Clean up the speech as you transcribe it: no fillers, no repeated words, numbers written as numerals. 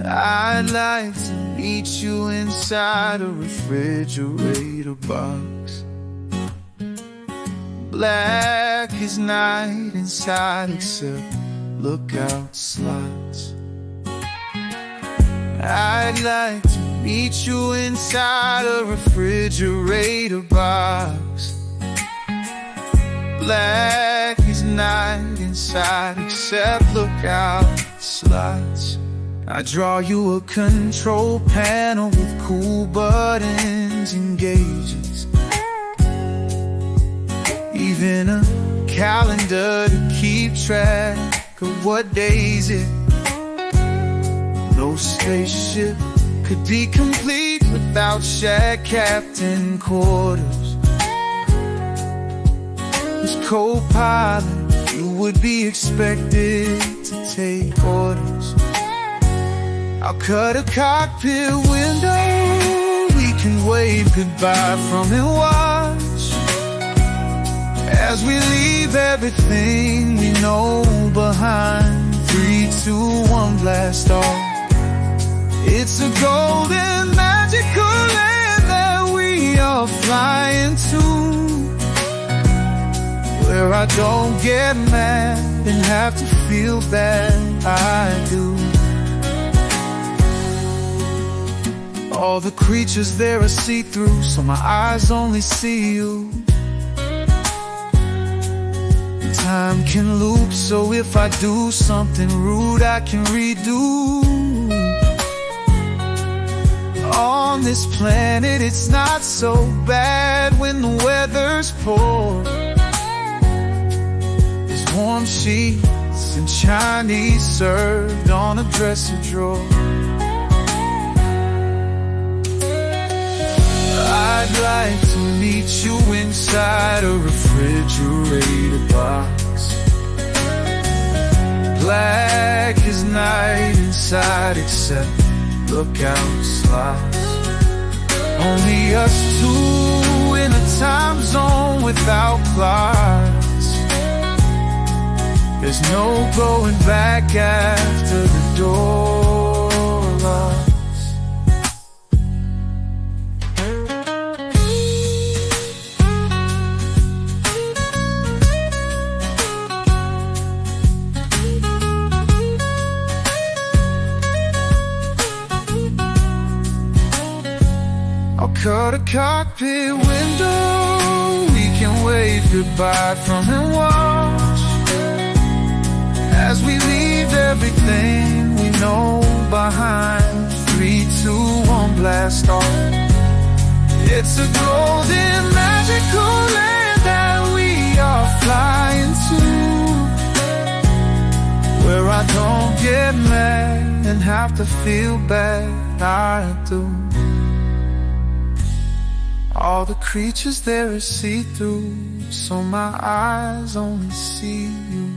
I'd like to meet you inside a refrigerator box. Black as night inside except lookout slots. I'd like to meet you inside a refrigerator box. Black as night inside except lookout slots. I draw you a control panel with cool buttons and gauges, even a calendar to keep track of what days it. No spaceship could be complete without shared captain quarters. As co-pilot, you would be expected to take orders. I'll cut a cockpit window, we can wave goodbye from and watch as we leave everything we know behind. 3, 2, 1, blast off. It's a golden, magical land that we are flying to, where I don't get mad and have to feel bad. I do. All the creatures there are see-through, so my eyes only see you. Time can loop, so if I do something rude, I can redo. On this planet, it's not so bad when the weather's poor. There's warm sheets and Chinese served on a dresser drawer. I'd like to meet you inside a refrigerator box. Black as night inside except lookout slots. Only us two in a time zone without clocks. There's no going back after the door locks. I'll cut a cockpit window, we can wave goodbye from and watch as we leave everything we know behind. 3, 2, 1, blast off. It's a golden, magical land that we are flying to, where I don't get mad and have to feel bad. I do. All the creatures there are see-through, so my eyes only see you.